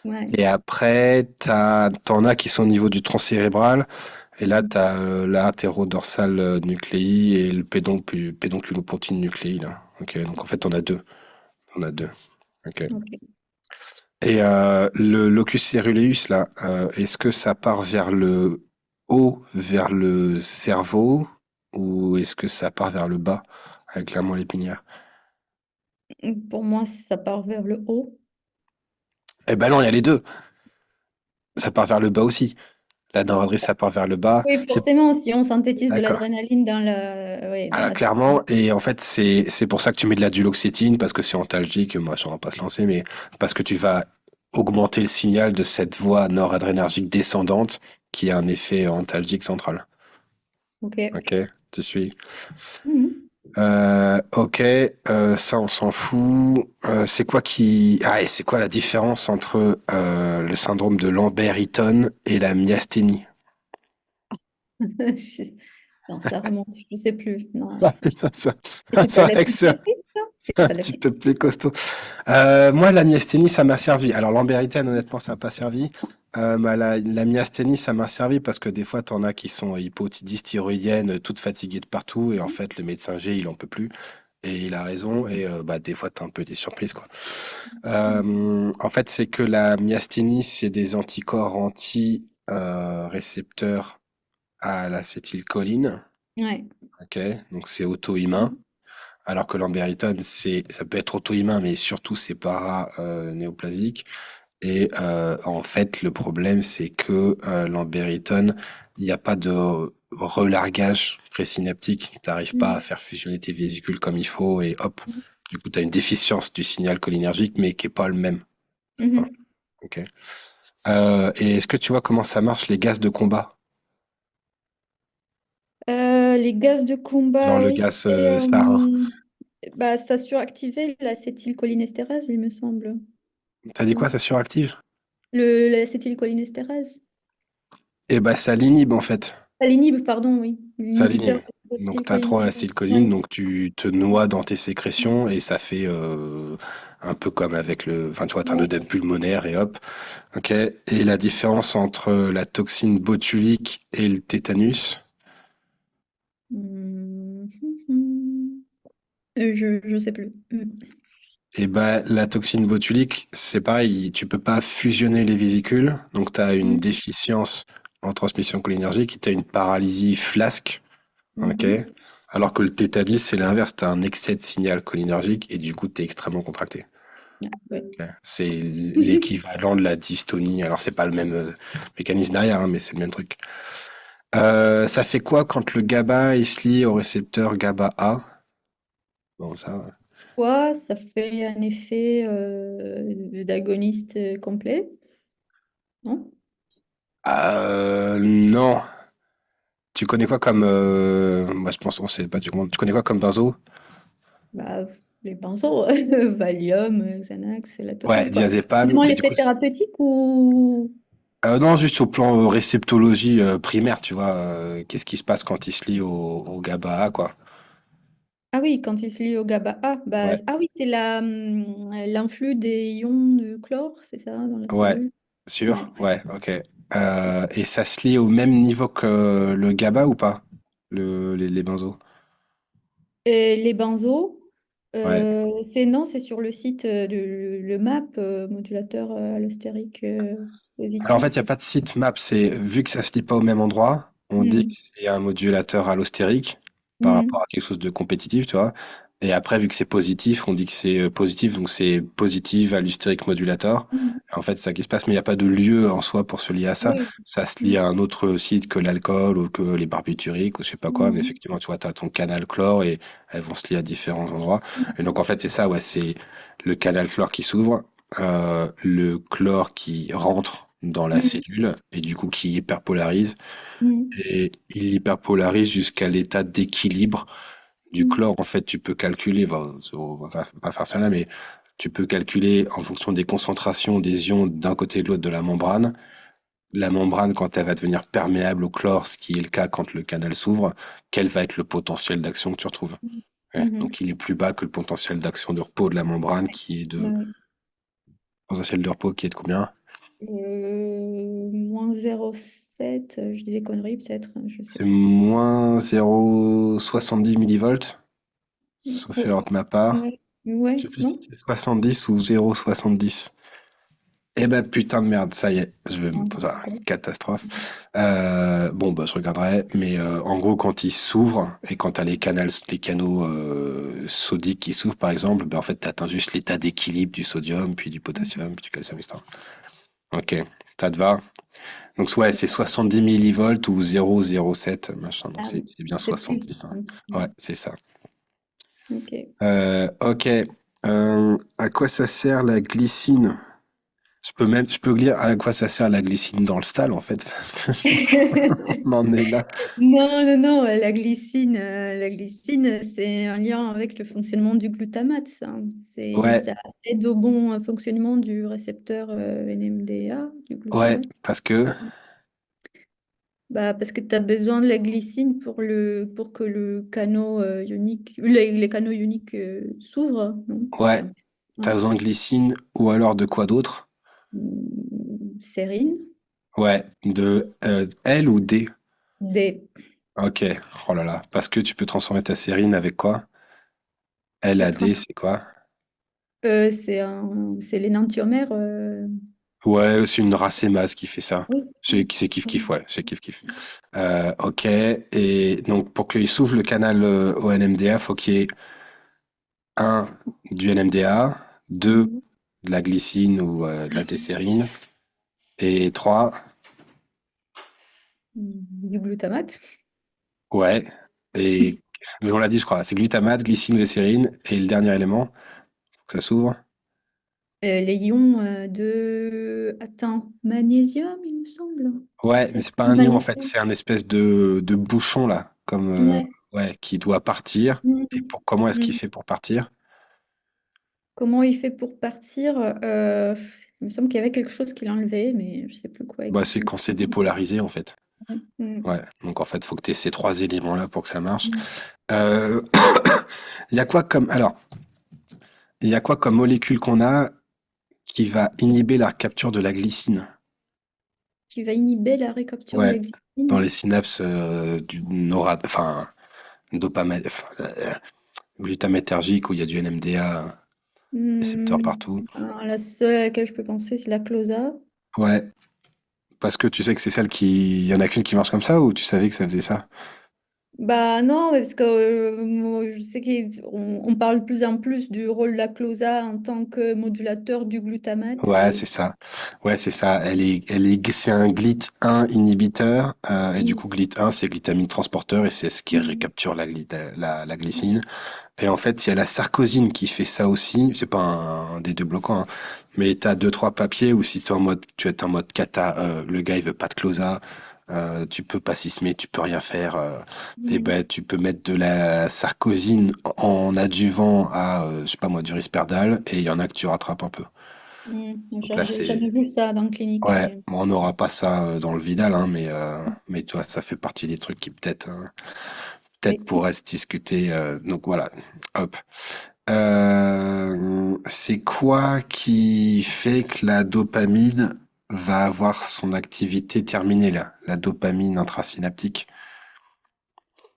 Speaker 2: Ouais.
Speaker 1: Et après, t'en as qui sont au niveau du tronc cérébral. Et là,
Speaker 2: Mm.
Speaker 1: tu as l'artérodorsal nucléi et le pédonculopontine nucléi, là. Ok, donc en fait, on a deux. On a deux. Ok.
Speaker 2: Ok.
Speaker 1: Et le locus ceruleus, là, est-ce que ça part vers le haut, vers le cerveau, ou est-ce que ça part vers le bas, avec la moelle épinière?
Speaker 2: Pour moi, ça part vers le haut.
Speaker 1: Eh ben non, il y a les deux. Ça part vers le bas aussi. La noradresse, ça part vers le bas.
Speaker 2: Oui,
Speaker 1: C'est
Speaker 2: forcément, si on synthétise de
Speaker 1: d'accord.
Speaker 2: l'adrénaline dans la, ouais, dans
Speaker 1: Alors
Speaker 2: la
Speaker 1: clairement,
Speaker 2: surrénale.
Speaker 1: et en fait, c'est pour ça que tu mets de la duloxétine, parce que c'est antalgique, moi, je ne vais pas se lancer, mais parce que tu vas augmenter le signal de cette voie noradrénergique descendante qui a un effet antalgique central.
Speaker 2: Ok.
Speaker 1: Ok, tu suis.
Speaker 2: Mhm.
Speaker 1: Ok, ça on s'en fout. C'est quoi qui... Ah, et c'est quoi la différence entre le syndrome de Lambert-Eaton et la myasthénie?
Speaker 2: Non, ça remonte, je sais plus. Non,
Speaker 1: Ah, putain, ça,
Speaker 2: c'est pas
Speaker 1: ça,
Speaker 2: de la
Speaker 1: c'est
Speaker 2: psychiatrie, ça? C'est
Speaker 1: un
Speaker 2: pas de la
Speaker 1: petit peu
Speaker 2: psychiatrie.
Speaker 1: plus costaud. Moi, la myasthénie, ça m'a servi. Alors, Lambert-Eaton, honnêtement, ça m'a pas servi. La myasthénie, ça m'a servi parce que des fois, tu en as qui sont hypothyroïdiennes, toutes fatiguées de partout, et en fait, le médecin G, il en peut plus, et il a raison, et bah, des fois, tu as un peu des surprises, quoi. En fait, c'est que la myasthénie, c'est des anticorps anti-récepteurs à l'acétylcholine,
Speaker 2: Ouais.
Speaker 1: ok? Donc, c'est auto-immun.
Speaker 2: Mhm.
Speaker 1: Alors que l'ambériton, ça peut être auto-immun, mais surtout c'est para-néoplasique. Et en fait, le problème, c'est que l'ambériton, il n'y a pas de relargage présynaptique. Tu n'arrives pas à
Speaker 2: Mhm.
Speaker 1: faire fusionner tes vésicules comme il faut et hop. Du coup, tu as une déficience du signal cholinergique, mais qui n'est pas le même. Voilà.
Speaker 2: Mhm.
Speaker 1: Ok. Et est-ce que tu vois comment ça marche les gaz de combat?
Speaker 2: Les gaz de
Speaker 1: Genre
Speaker 2: combat,
Speaker 1: le
Speaker 2: oui.
Speaker 1: gaz sarin.
Speaker 2: Bah, ça suractivait l'acétylcholinéstérase, il me semble.
Speaker 1: T'as dit quoi,
Speaker 2: Non.
Speaker 1: ça suractive?
Speaker 2: L'acétylcholinéstérase.
Speaker 1: Eh ben, ça l'inhibe en fait.
Speaker 2: Ah, l'inhibe, pardon, oui.
Speaker 1: Ça
Speaker 2: L'inhibiteur
Speaker 1: l'inhibe.
Speaker 2: de
Speaker 1: Donc, tu as trop
Speaker 2: l'acétylcholinéstérase.
Speaker 1: l'acétylcholine,
Speaker 2: Ouais.
Speaker 1: donc tu te noies dans tes sécrétions et ça fait un peu comme avec le. Enfin, tu vois, tu as un
Speaker 2: Ouais.
Speaker 1: œdème pulmonaire et hop. Ok. Et la différence entre la toxine botulique et le tétanus,
Speaker 2: Mhm. Je sais plus.
Speaker 1: eh ben, la toxine botulique, c'est pareil, tu peux pas fusionner les vésicules, donc tu as une
Speaker 2: Mhm.
Speaker 1: déficience en transmission cholinergique, tu as une paralysie flasque. Ok.
Speaker 2: Mhm.
Speaker 1: Alors que le tétanus, c'est l'inverse, tu as un excès de signal cholinergique et du coup, tu es extrêmement contracté.
Speaker 2: Ah, ouais.
Speaker 1: Ok. C'est l'équivalent de la dystonie. Alors, c'est pas le même mécanisme derrière, hein, mais c'est le même truc. Ça fait quoi quand le GABA il se lie au récepteur GABA-A? Bon, ça.
Speaker 2: Quoi, ça fait un effet d'agoniste complet, non?
Speaker 1: Non. Tu connais quoi comme. Moi, je pense qu'on sait pas du monde. Tu connais quoi comme benzo?
Speaker 2: Bah, les pinceaux, Valium, Xanax, c'est la
Speaker 1: Ouais,
Speaker 2: totale, quoi.
Speaker 1: diazépam.
Speaker 2: Vraiment
Speaker 1: Et du
Speaker 2: l'effet
Speaker 1: coup,
Speaker 2: thérapeutique ou...
Speaker 1: non, juste au plan réceptologie primaire, tu vois. Qu'est-ce qui se passe quand il se lie au GABA, quoi.
Speaker 2: Ah oui, quand il se lie au GABA. Ah, bah,
Speaker 1: Ouais,
Speaker 2: ah oui, c'est l'influx des ions de chlore, c'est ça, dans la
Speaker 1: ouais,
Speaker 2: cellule? Ouais.
Speaker 1: sûr, ouais, ok. Et ça se lie au même niveau que le GABA ou pas? Les benzos?
Speaker 2: Et les benzos,
Speaker 1: Ouais.
Speaker 2: non, c'est sur le site de le MAP, modulateur allostérique
Speaker 1: Alors en fait, il
Speaker 2: positif.
Speaker 1: n'y a pas de site map. C'est vu que ça se lie pas au même endroit, on dit que
Speaker 2: Hmm.
Speaker 1: c'est un modulateur allostérique par rapport
Speaker 2: Hmm.
Speaker 1: à quelque chose de compétitif, tu vois. Et après, vu que c'est positif, on dit que c'est positif, donc c'est positive allostérique modulator.
Speaker 2: Hmm.
Speaker 1: En fait, c'est ça qui se passe, mais il n'y a pas de lieu en soi pour se lier à ça.
Speaker 2: Oui.
Speaker 1: Ça se lie
Speaker 2: Hmm.
Speaker 1: à un autre site que l'alcool ou que les barbituriques ou je sais pas quoi. Mais
Speaker 2: Hmm.
Speaker 1: effectivement, tu vois, tu as ton canal chlore et elles vont se lier à différents endroits. Et donc, en fait, c'est ça, ouais, c'est le canal chlore qui s'ouvre, le chlore qui rentre dans la
Speaker 2: Hmm.
Speaker 1: cellule et du coup qui hyperpolarise.
Speaker 2: Hmm.
Speaker 1: Et il hyperpolarise jusqu'à l'état d'équilibre du
Speaker 2: Hmm.
Speaker 1: chlore. En fait, tu peux calculer, on va pas faire ça là, mais tu peux calculer en fonction des concentrations des ions d'un côté et de l'autre de la membrane. La membrane, quand elle va devenir perméable au chlore, ce qui est le cas quand le canal s'ouvre, quel va être le potentiel d'action que tu retrouves. Ouais.
Speaker 2: Mhm.
Speaker 1: Donc, il est plus bas que le potentiel d'action de repos de la membrane, qui est
Speaker 2: Bah
Speaker 1: de
Speaker 2: oui.
Speaker 1: potentiel de repos qui est de combien?
Speaker 2: Moins 0,7, je dis des conneries peut-être, je sais
Speaker 1: C'est
Speaker 2: plus.
Speaker 1: moins 0,70 millivolts, sauf
Speaker 2: Oh,
Speaker 1: erreur de ma part.
Speaker 2: ouais,
Speaker 1: Je
Speaker 2: ouais,
Speaker 1: sais plus si
Speaker 2: non?
Speaker 1: c'est 70 ou 0,70. Eh ben putain de merde, ça y est, je vais me
Speaker 2: Non,
Speaker 1: poser
Speaker 2: c'est ça.
Speaker 1: une catastrophe. Bon bah je regarderai, mais en gros quand il s'ouvre et quand t'as les canaux sodiques qui s'ouvrent par exemple, ben en fait t'atteins juste l'état d'équilibre du sodium, puis du potassium, puis du calcium, etc. Ok, ça te va? Donc ouais, c'est 70 millivolts ou 0,07 machin, donc
Speaker 2: Ah
Speaker 1: c'est
Speaker 2: oui,
Speaker 1: c'est bien
Speaker 2: c'est plus.
Speaker 1: 70, hein. Ouais, c'est ça.
Speaker 2: Ok.
Speaker 1: Ok. À quoi ça sert la glycine? Je peux lire à quoi ça sert la glycine dans le style en fait, parce que je pense qu'on en est là.
Speaker 2: Non, non, non, la glycine, c'est un lien avec le fonctionnement du glutamate, ça.
Speaker 1: Ouais,
Speaker 2: Ça aide au bon fonctionnement du récepteur NMDA, du
Speaker 1: ouais,
Speaker 2: glutamate.
Speaker 1: parce que,
Speaker 2: Bah, parce que tu as besoin de la glycine pour que le canot ionique, les canaux ioniques s'ouvrent, non? C'est
Speaker 1: ouais,
Speaker 2: ça. Ouais.
Speaker 1: t'as besoin de glycine ou alors de quoi d'autre?
Speaker 2: Sérine,
Speaker 1: Ouais, de L ou D?
Speaker 2: des,
Speaker 1: Ok, oh là là, parce que tu peux transformer ta sérine avec quoi? L
Speaker 2: bah,
Speaker 1: à D,
Speaker 2: trans-
Speaker 1: c'est quoi?
Speaker 2: c'est l'énantiomère.
Speaker 1: Ouais, c'est une racémase qui fait ça.
Speaker 2: Oui, c'est ça.
Speaker 1: C'est kiff-kiff,
Speaker 2: Oui.
Speaker 1: ouais, c'est kiff-kiff. Ok, et donc pour qu'il s'ouvre le canal au NMDA, faut qu'il y ait un du NMDA, deux
Speaker 2: Mhm.
Speaker 1: de la glycine ou de la tessérine, et trois,
Speaker 2: Du glutamate.
Speaker 1: ouais, et mais on l'a dit, je crois, c'est glutamate, glycine, glycérine, et le dernier élément, faut que ça s'ouvre.
Speaker 2: Les ions Attends, magnésium, il me semble.
Speaker 1: Ouais, mais
Speaker 2: C'est
Speaker 1: c'est pas un ion en fait,
Speaker 2: magnésium.
Speaker 1: c'est un espèce de bouchon là, comme
Speaker 2: Ouais.
Speaker 1: ouais, qui doit partir. Et
Speaker 2: Mhm.
Speaker 1: pour comment est-ce qu'il
Speaker 2: Mhm.
Speaker 1: fait pour partir?
Speaker 2: Comment il fait pour partir? Il me semble qu'il y avait quelque chose qu'il enlevait, mais je sais plus quoi
Speaker 1: Bah, c'est
Speaker 2: exactement.
Speaker 1: quand c'est dépolarisé en fait.
Speaker 2: Mm.
Speaker 1: Ouais, donc en fait, faut que tu aies ces trois éléments-là pour que ça marche.
Speaker 2: Mm.
Speaker 1: Euh, Il y a quoi comme alors, il y a quoi comme molécule qu'on a qui va inhiber la capture de la glycine?
Speaker 2: Qui va inhiber la récapture de
Speaker 1: Ouais,
Speaker 2: la
Speaker 1: dans
Speaker 2: glycine.
Speaker 1: les synapses du enfin dopamine, glutamétergique où il y a du NMDA récepteur
Speaker 2: Hmm.
Speaker 1: partout.
Speaker 2: Alors, la seule à laquelle je peux penser, c'est la closa.
Speaker 1: Ouais, parce que tu sais que c'est celle qui, il y en a qu'une qui marche comme ça ou tu savais que ça faisait ça?
Speaker 2: Bah non, mais parce que moi, je sais qu'on parle de plus en plus du rôle de la closa en tant que modulateur du glutamate.
Speaker 1: Ouais, c'est ça. Ouais, c'est ça. C'est un GLIT1 inhibiteur. Et du
Speaker 2: Mm.
Speaker 1: coup, GLIT1, c'est glutamine transporteur et c'est ce qui
Speaker 2: Mm.
Speaker 1: récapture la glycine. Et en fait, il y a la sarcosine qui fait ça aussi. C'est pas un des deux bloquants, hein. Mais tu as deux, trois papiers où si tu es en mode cata, le gars, il veut pas de closa. tu peux pas sismer, tu peux rien faire. Et
Speaker 2: Mm.
Speaker 1: ben, tu peux mettre de la sarcosine en adjuvant à, je sais pas moi, du risperdal, et il y en a que tu rattrapes un peu. Donc là,
Speaker 2: J'ai jamais vu ça dans le clinique,
Speaker 1: ouais,
Speaker 2: mais
Speaker 1: bon, on n'aura pas ça dans le Vidal, hein, mais tu vois, ça fait partie des trucs qui peut-être
Speaker 2: oui.
Speaker 1: pourraient se discuter. Donc voilà, hop. C'est quoi qui fait que la dopamine va avoir son activité terminée là, la dopamine intrasynaptique?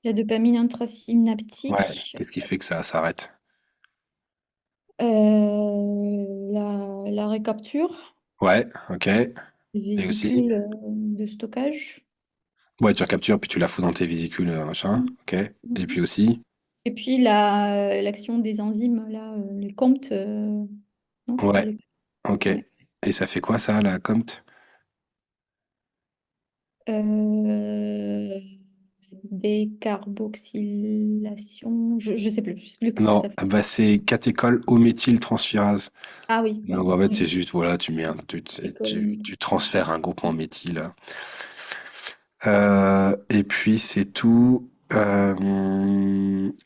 Speaker 2: La dopamine
Speaker 1: Ouais,
Speaker 2: intrasynaptique,
Speaker 1: qu'est-ce qui fait que ça s'arrête?
Speaker 2: la récapture
Speaker 1: Ouais, ok.
Speaker 2: des
Speaker 1: Et aussi?
Speaker 2: vésicules de stockage.
Speaker 1: Ouais, tu recaptures, puis tu la fous dans tes vésicules, machin.
Speaker 2: Mm.
Speaker 1: Ok. Et
Speaker 2: Mhm.
Speaker 1: puis aussi?
Speaker 2: Et puis l'action des enzymes, là, les COMT, non, c'est pas
Speaker 1: Ouais,
Speaker 2: les.
Speaker 1: ok.
Speaker 2: Ouais.
Speaker 1: Et ça fait quoi ça, la COMT?
Speaker 2: Euh, décarboxylation, je sais plus ce que
Speaker 1: Non,
Speaker 2: ça fait.
Speaker 1: bah c'est catéchol O méthyltransférase.
Speaker 2: Ah oui,
Speaker 1: Donc
Speaker 2: voilà.
Speaker 1: en fait,
Speaker 2: Mm.
Speaker 1: c'est juste, voilà, tu mets tu transfères un groupe en méthyle. Et puis c'est tout.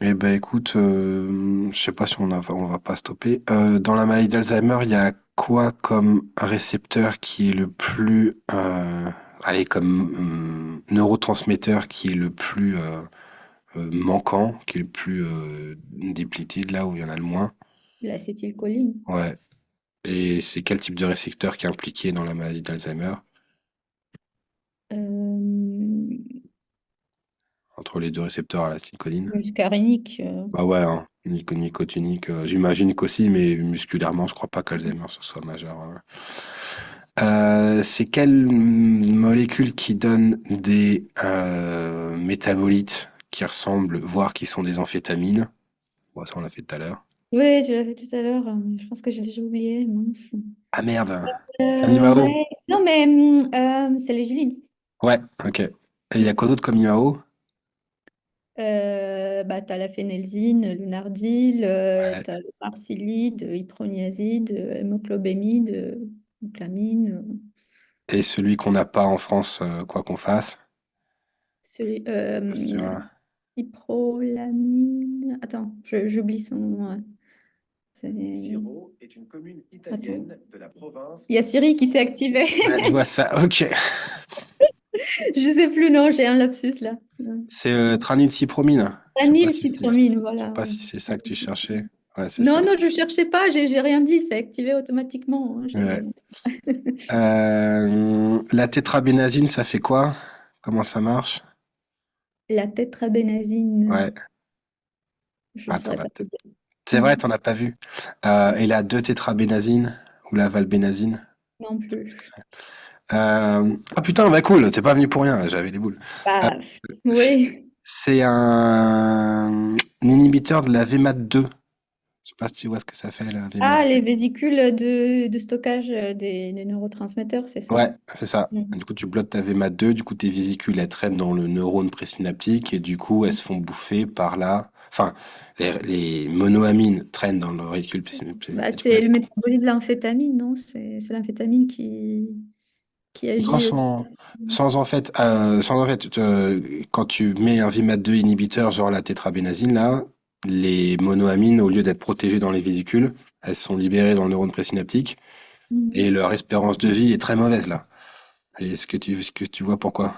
Speaker 1: Et ben écoute, je sais pas si on va pas stopper. Dans la maladie d'Alzheimer, il y a quoi comme récepteur qui est le plus, allez, comme neurotransmetteur qui est le plus manquant, qui est le plus déplété, là où il y en a le moins?
Speaker 2: L'acétylcholine.
Speaker 1: Ouais. Et c'est quel type de récepteur qui est impliqué dans la maladie d'Alzheimer?
Speaker 2: Euh,
Speaker 1: Entre les deux récepteurs à la l'acétylcholine?
Speaker 2: muscarinique.
Speaker 1: Bah ouais, hein. Nicotinique, j'imagine qu'aussi, mais musculairement, je crois pas qu'Alzheimer ce soit majeur. C'est quelle molécule qui donne des métabolites qui ressemblent, voire qui sont des amphétamines? Bon, ça on l'a fait tout à l'heure.
Speaker 2: Oui, tu l'as fait tout à l'heure, mais je pense que j'ai déjà oublié, mince.
Speaker 1: Ah merde, c'est un IMAO.
Speaker 2: Ouais. Non, mais c'est les Gélines.
Speaker 1: Ouais, ok. Et il y a quoi d'autre comme IMAO?
Speaker 2: Bah, t'as la phénelzine, le nardil,
Speaker 1: Ouais.
Speaker 2: t'as le marsilide, hyproniazide, hémoclobémide, clamine,
Speaker 1: Et celui qu'on n'a pas en France, quoi qu'on fasse?
Speaker 2: celui,
Speaker 1: Si tu vois.
Speaker 2: hyprolamine. Attends, j'oublie son nom. Ouais. C'est- Attends. Il y a Siri qui s'est activée.
Speaker 1: Ouais, je vois ça, ok.
Speaker 2: Je sais plus, non, j'ai un lapsus là.
Speaker 1: C'est tranilcypromine.
Speaker 2: Anylcitramine,
Speaker 1: Je sais
Speaker 2: voilà,
Speaker 1: pas
Speaker 2: ouais.
Speaker 1: si c'est ça que tu cherchais. Ouais, c'est
Speaker 2: Non,
Speaker 1: ça.
Speaker 2: non, je cherchais pas, j'ai rien dit, c'est activé automatiquement, hein,
Speaker 1: Ouais.
Speaker 2: j'ai.
Speaker 1: La tétrabénazine, ça fait quoi? Comment ça marche?
Speaker 2: La tétrabénazine,
Speaker 1: Ouais.
Speaker 2: je
Speaker 1: Ah, t'en
Speaker 2: saurais
Speaker 1: as
Speaker 2: pas te
Speaker 1: peut-être.
Speaker 2: dire.
Speaker 1: C'est vrai,
Speaker 2: Non,
Speaker 1: t'en as pas vu. Et la 2-tétrabénazine ou la valbénazine?
Speaker 2: non
Speaker 1: Qu'est-ce que
Speaker 2: plus.
Speaker 1: c'est? Ah putain, bah cool, t'es pas venu pour rien, j'avais les boules. Euh,
Speaker 2: Bah,
Speaker 1: c-
Speaker 2: oui.
Speaker 1: c'est un inhibiteur de la VMAT2. Je sais pas si tu vois ce que ça fait, la
Speaker 2: Ah,
Speaker 1: VMAT2.
Speaker 2: les vésicules de stockage des neurotransmetteurs, c'est ça?
Speaker 1: Ouais, c'est ça.
Speaker 2: Mhm.
Speaker 1: Du coup, tu bloques ta VMAT2, du coup, tes vésicules, elles traînent dans le neurone présynaptique et du coup, elles se font bouffer par là. Enfin, les monoamines traînent dans le réticule présynaptique.
Speaker 2: Bah,
Speaker 1: Et du coup,
Speaker 2: c'est le métabolisme de l'amphétamine, non? C'est l'amphétamine qui
Speaker 1: non,
Speaker 2: agit aussi.
Speaker 1: sans en fait, quand tu mets un VMAT2 inhibiteur, genre la tétrabénazine, là, les monoamines, au lieu d'être protégées dans les vésicules, elles sont libérées dans le neurone présynaptique et
Speaker 2: Mhm.
Speaker 1: leur espérance de vie est très mauvaise, là. Et est-ce que tu vois pourquoi?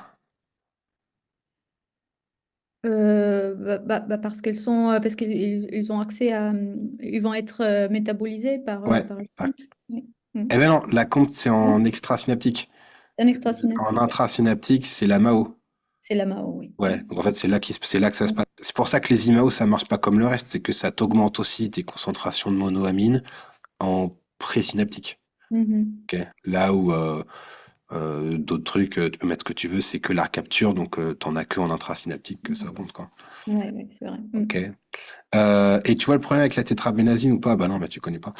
Speaker 2: Parce qu'elles sont, parce qu'ils ont accès à, ils vont être métabolisés
Speaker 1: Ouais.
Speaker 2: par le compte. Oui. Mm.
Speaker 1: Eh ben non, la compte, c'est
Speaker 2: Non,
Speaker 1: en extrasynaptique.
Speaker 2: c'est un
Speaker 1: En
Speaker 2: extrasynaptique, ouais.
Speaker 1: intrasynaptique, c'est la MAO.
Speaker 2: C'est la MAO, oui.
Speaker 1: Ouais, donc en fait, c'est là que ça se passe. C'est pour ça que les IMAO, ça marche pas comme le reste, c'est que ça t'augmente aussi tes concentrations de monoamine en présynaptique.
Speaker 2: Mhm.
Speaker 1: Ok. Là où d'autres trucs, tu peux mettre ce que tu veux, c'est que la capture, donc t'en as que en intrasynaptique que ça monte, quoi.
Speaker 2: Ouais, ouais, c'est vrai.
Speaker 1: Ok.
Speaker 2: Mm.
Speaker 1: Et tu vois le problème avec la tétrabénazine ou pas? Bah non, bah tu connais pas.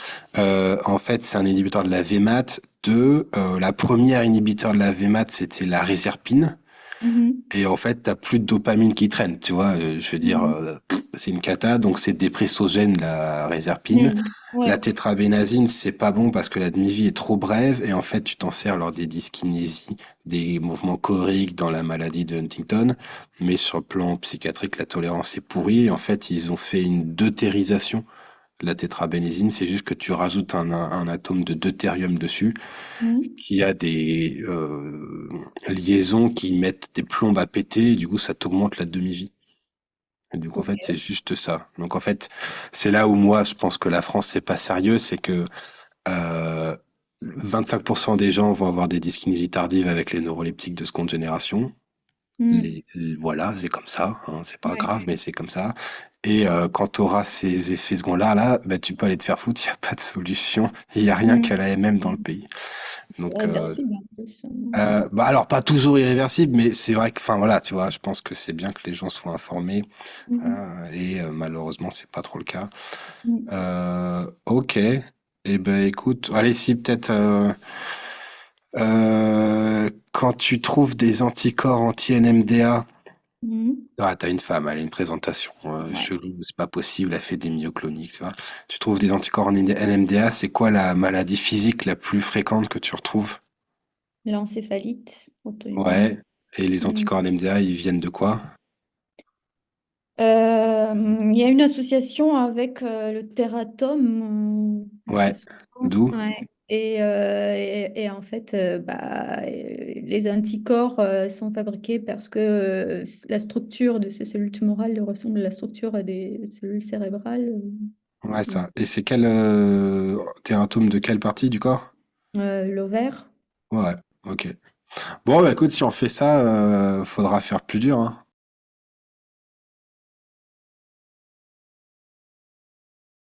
Speaker 1: En fait, c'est un inhibiteur de la VMAT2. La première inhibiteur de la VMAT, c'était la réserpine.
Speaker 2: Mhm.
Speaker 1: Et en fait, t'as plus de dopamine qui traîne, tu vois. Je veux dire,
Speaker 2: Mhm.
Speaker 1: c'est une cata, donc c'est dépressogène, la réserpine.
Speaker 2: Mhm.
Speaker 1: La
Speaker 2: Ouais.
Speaker 1: tétrabénazine, c'est pas bon parce que la demi-vie est trop brève et en fait, tu t'en sers lors des dyskinésies, des mouvements choréiques dans la maladie de Huntington. Mais sur le plan psychiatrique, la tolérance est pourrie. Et en fait, ils ont fait une deutérisation de la tétrabénazine. C'est juste que tu rajoutes un atome de deutérium dessus
Speaker 2: Mhm.
Speaker 1: qui a des liaisons qui mettent des plombes à péter et du coup, ça t'augmente la demi-vie. Et du coup, en
Speaker 2: Ok.
Speaker 1: fait, c'est juste ça. Donc, en fait, c'est là où moi, je pense que la France, c'est pas sérieux, c'est que euh, 25% des gens vont avoir des dyskinésies tardives avec les neuroleptiques de seconde génération.
Speaker 2: Mhm.
Speaker 1: Voilà, c'est comme ça, hein, c'est pas
Speaker 2: Ouais.
Speaker 1: grave, mais c'est comme ça. Et quand tu auras ces effets secondaires là, bah, tu peux aller te faire foutre, il n'y a pas de solution, il n'y a rien qu'à
Speaker 2: Mhm.
Speaker 1: la MM dans le
Speaker 2: Mhm.
Speaker 1: pays.
Speaker 2: C'est
Speaker 1: Donc,
Speaker 2: réversible en plus.
Speaker 1: bah alors pas toujours irréversible, mais c'est vrai que, enfin voilà, tu vois, je pense que c'est bien que les gens soient informés
Speaker 2: Mhm.
Speaker 1: et malheureusement c'est pas trop le cas.
Speaker 2: Mhm.
Speaker 1: Ok, et ben écoute, allez si peut-être quand tu trouves des anticorps anti-NMDA,
Speaker 2: Mhm.
Speaker 1: ah t'as une femme, elle a une présentation
Speaker 2: Ouais.
Speaker 1: chelou, c'est pas possible, elle fait des myocloniques, tu vois. Tu trouves des anticorps en NMDA, c'est quoi la maladie physique la plus fréquente que tu retrouves?
Speaker 2: L'encéphalite auto-immune.
Speaker 1: Ouais, et les
Speaker 2: Mhm.
Speaker 1: anticorps NMDA, ils viennent de quoi?
Speaker 2: Il y a une association avec le tératome, c'est
Speaker 1: Ouais,
Speaker 2: ça.
Speaker 1: d'où?
Speaker 2: Ouais. Et en fait, les anticorps sont fabriqués parce que la structure de ces cellules tumorales ressemble à la structure des cellules cérébrales.
Speaker 1: Ouais,
Speaker 2: Donc,
Speaker 1: ça. Et c'est quel tératome de quelle partie du corps?
Speaker 2: l'ovaire.
Speaker 1: Ouais, ok. Bon, bah écoute, si on fait ça, faudra faire plus dur, hein.